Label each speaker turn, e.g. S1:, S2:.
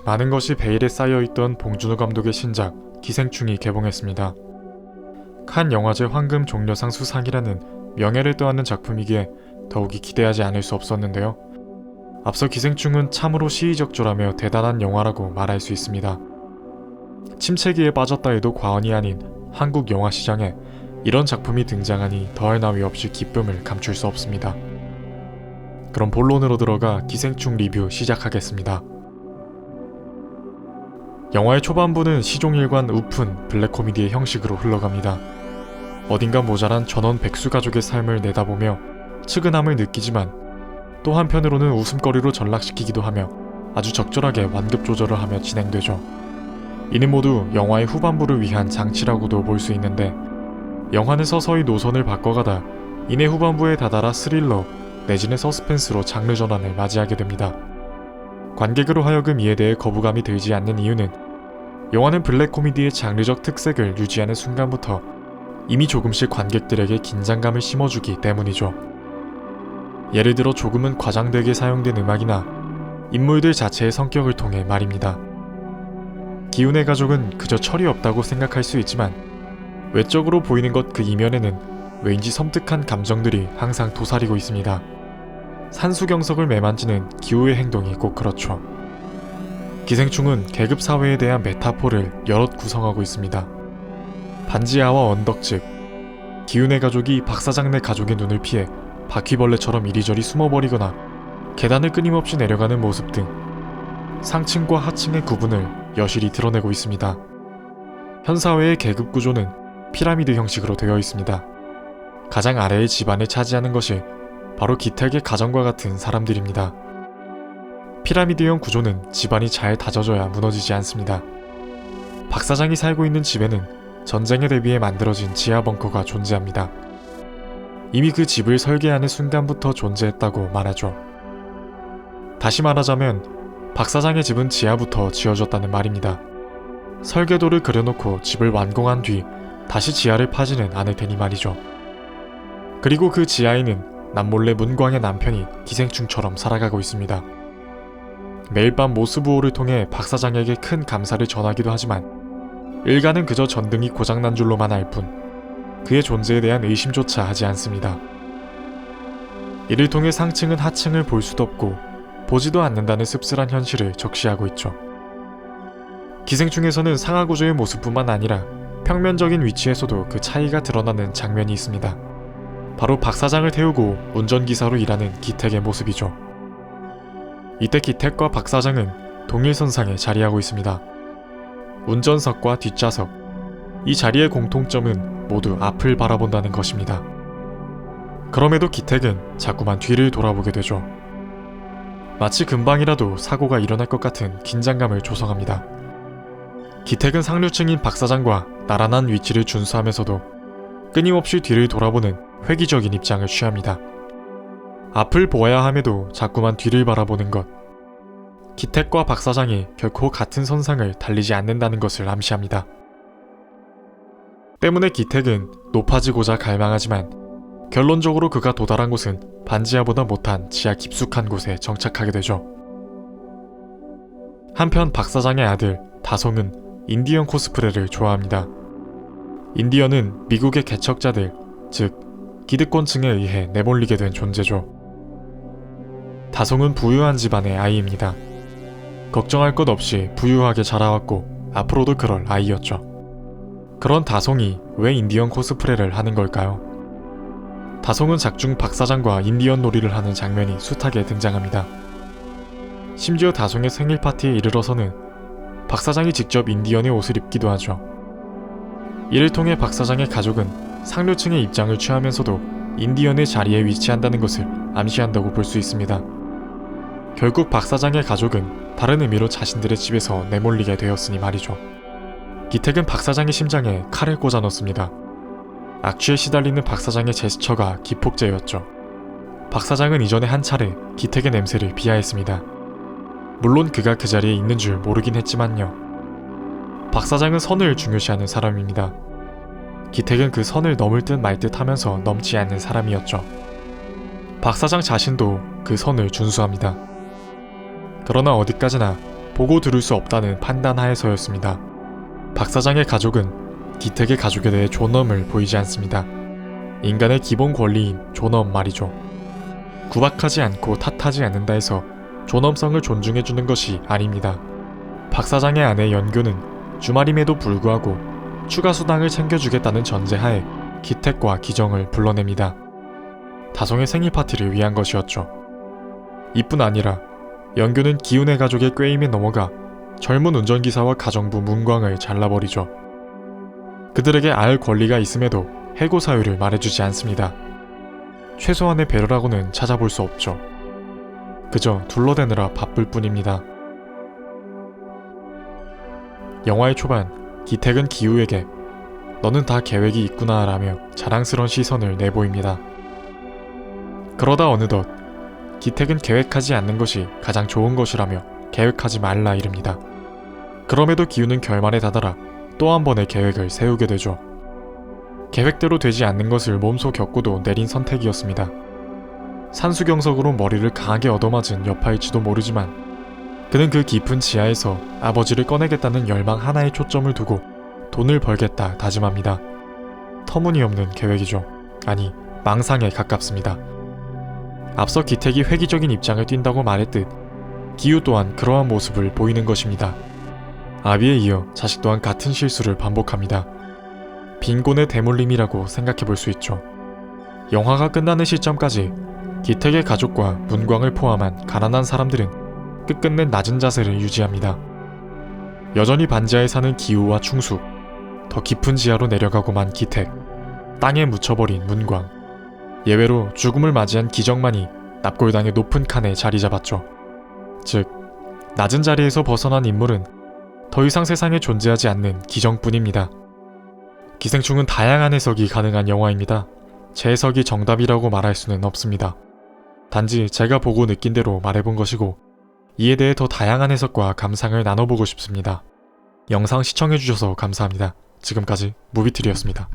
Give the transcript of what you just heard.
S1: 많은 것이 베일에 쌓여있던 봉준호 감독의 신작 기생충이 개봉했습니다. 칸 영화제 황금 종려상 수상이라는 명예를 떠안는 작품이기에 더욱이 기대하지 않을 수 없었는데요. 앞서 기생충은 참으로 시의적절하며 대단한 영화라고 말할 수 있습니다. 침체기에 빠졌다 해도 과언이 아닌 한국 영화 시장에 이런 작품이 등장하니 더할 나위 없이 기쁨을 감출 수 없습니다. 그럼 본론으로 들어가 기생충 리뷰 시작하겠습니다. 영화의 초반부는 시종일관 우픈 블랙 코미디의 형식으로 흘러갑니다. 어딘가 모자란 전원 백수 가족의 삶을 내다보며 측은함을 느끼지만 또 한편으로는 웃음거리로 전락시키기도 하며 아주 적절하게 완급 조절을 하며 진행되죠. 이는 모두 영화의 후반부를 위한 장치라고도 볼 수 있는데 영화는 서서히 노선을 바꿔가다 이내 후반부에 다다라 스릴러 내지는 서스펜스로 장르 전환을 맞이하게 됩니다. 관객으로 하여금 이에 대해 거부감이 들지 않는 이유는 영화는 블랙 코미디의 장르적 특색을 유지하는 순간부터 이미 조금씩 관객들에게 긴장감을 심어주기 때문이죠. 예를 들어 조금은 과장되게 사용된 음악이나 인물들 자체의 성격을 통해 말입니다. 기훈의 가족은 그저 철이 없다고 생각할 수 있지만 외적으로 보이는 것 그 이면에는 왠지 섬뜩한 감정들이 항상 도사리고 있습니다. 산수경석을 매만지는 기우의 행동이 꼭 그렇죠. 기생충은 계급 사회에 대한 메타포를 여럿 구성하고 있습니다. 반지하와 언덕집, 기훈의 가족이 박사장네 가족의 눈을 피해 바퀴벌레처럼 이리저리 숨어버리거나 계단을 끊임없이 내려가는 모습 등 상층과 하층의 구분을 여실히 드러내고 있습니다. 현 사회의 계급 구조는 피라미드 형식으로 되어 있습니다. 가장 아래의 집안을 차지하는 것이 바로 기택의 가정과 같은 사람들입니다. 피라미드형 구조는 집안이 잘 다져져야 무너지지 않습니다. 박 사장이 살고 있는 집에는 전쟁에 대비해 만들어진 지하 벙커가 존재합니다. 이미 그 집을 설계하는 순간부터 존재했다고 말하죠. 다시 말하자면 박 사장의 집은 지하부터 지어졌다는 말입니다. 설계도를 그려놓고 집을 완공한 뒤 다시 지하를 파지는 않을 테니 말이죠. 그리고 그 지하에는 남몰래 문광의 남편이 기생충처럼 살아가고 있습니다. 매일 밤 모스부호를 통해 박 사장에게 큰 감사를 전하기도 하지만 일가는 그저 전등이 고장난 줄로만 알 뿐 그의 존재에 대한 의심조차 하지 않습니다. 이를 통해 상층은 하층을 볼 수도 없고 보지도 않는다는 씁쓸한 현실을 적시하고 있죠. 기생충에서는 상하구조의 모습뿐만 아니라 평면적인 위치에서도 그 차이가 드러나는 장면이 있습니다. 바로 박 사장을 태우고 운전기사로 일하는 기택의 모습이죠. 이때 기택과 박 사장은 동일선상에 자리하고 있습니다. 운전석과 뒷좌석, 이 자리의 공통점은 모두 앞을 바라본다는 것입니다. 그럼에도 기택은 자꾸만 뒤를 돌아보게 되죠. 마치 금방이라도 사고가 일어날 것 같은 긴장감을 조성합니다. 기택은 상류층인 박 사장과 나란한 위치를 준수하면서도 끊임없이 뒤를 돌아보는 회귀적인 입장을 취합니다. 앞을 보아야 함에도 자꾸만 뒤를 바라보는 것. 기택과 박 사장이 결코 같은 선상을 달리지 않는다는 것을 암시합니다. 때문에 기택은 높아지고자 갈망하지만 결론적으로 그가 도달한 곳은 반지하보다 못한 지하 깊숙한 곳에 정착하게 되죠. 한편 박 사장의 아들 다송은 인디언 코스프레를 좋아합니다. 인디언은 미국의 개척자들, 즉 기득권층에 의해 내몰리게 된 존재죠. 다송은 부유한 집안의 아이입니다. 걱정할 것 없이 부유하게 자라왔고 앞으로도 그럴 아이였죠. 그런 다송이 왜 인디언 코스프레를 하는 걸까요? 다송은 작중 박 사장과 인디언 놀이를 하는 장면이 숱하게 등장합니다. 심지어 다송의 생일 파티에 이르러서는 박 사장이 직접 인디언의 옷을 입기도 하죠. 이를 통해 박 사장의 가족은 상류층의 입장을 취하면서도 인디언의 자리에 위치한다는 것을 암시한다고 볼 수 있습니다. 결국 박 사장의 가족은 다른 의미로 자신들의 집에서 내몰리게 되었으니 말이죠. 기택은 박 사장의 심장에 칼을 꽂아 넣습니다. 악취에 시달리는 박 사장의 제스처가 기폭제였죠. 박 사장은 이전에 한 차례 기택의 냄새를 비하했습니다. 물론 그가 그 자리에 있는 줄 모르긴 했지만요. 박 사장은 선을 중요시하는 사람입니다. 기택은 그 선을 넘을 듯 말 듯 하면서 넘지 않는 사람이었죠. 박 사장 자신도 그 선을 준수합니다. 그러나 어디까지나 보고 들을 수 없다는 판단하에서였습니다. 박 사장의 가족은 기택의 가족에 대해 존엄을 보이지 않습니다. 인간의 기본 권리인 존엄 말이죠. 구박하지 않고 탓하지 않는다 해서 존엄성을 존중해주는 것이 아닙니다. 박 사장의 아내 연교는 주말임에도 불구하고 추가 수당을 챙겨주겠다는 전제하에 기택과 기정을 불러냅니다. 다송의 생일 파티를 위한 것이었죠. 이뿐 아니라 연교는 기훈의 가족의 꾀임에 넘어가 젊은 운전기사와 가정부 문광을 잘라버리죠. 그들에게 알 권리가 있음에도 해고 사유를 말해주지 않습니다. 최소한의 배려라고는 찾아볼 수 없죠. 그저 둘러대느라 바쁠 뿐입니다. 영화의 초반, 기택은 기우에게 너는 다 계획이 있구나 라며 자랑스러운 시선을 내보입니다. 그러다 어느덧 기택은 계획하지 않는 것이 가장 좋은 것이라며 계획하지 말라 이릅니다. 그럼에도 기우는 결말에 다다라 또 한 번의 계획을 세우게 되죠. 계획대로 되지 않는 것을 몸소 겪고도 내린 선택이었습니다. 산수경석으로 머리를 강하게 얻어맞은 여파일지도 모르지만 그는 그 깊은 지하에서 아버지를 꺼내겠다는 열망 하나에 초점을 두고 돈을 벌겠다 다짐합니다. 터무니없는 계획이죠. 아니, 망상에 가깝습니다. 앞서 기택이 획기적인 입장을 띈다고 말했듯 기우 또한 그러한 모습을 보이는 것입니다. 아비에 이어 자식 또한 같은 실수를 반복합니다. 빈곤의 대물림이라고 생각해볼 수 있죠. 영화가 끝나는 시점까지 기택의 가족과 문광을 포함한 가난한 사람들은 끝끝내 낮은 자세를 유지합니다. 여전히 반지하에 사는 기우와 충숙, 더 깊은 지하로 내려가고만 기택, 땅에 묻혀버린 문광, 예외로 죽음을 맞이한 기정만이 납골당의 높은 칸에 자리 잡았죠. 즉, 낮은 자리에서 벗어난 인물은 더 이상 세상에 존재하지 않는 기정뿐입니다. 기생충은 다양한 해석이 가능한 영화입니다. 제 해석이 정답이라고 말할 수는 없습니다. 단지 제가 보고 느낀 대로 말해본 것이고 이에 대해 더 다양한 해석과 감상을 나눠보고 싶습니다. 영상 시청해주셔서 감사합니다. 지금까지 무비트리였습니다.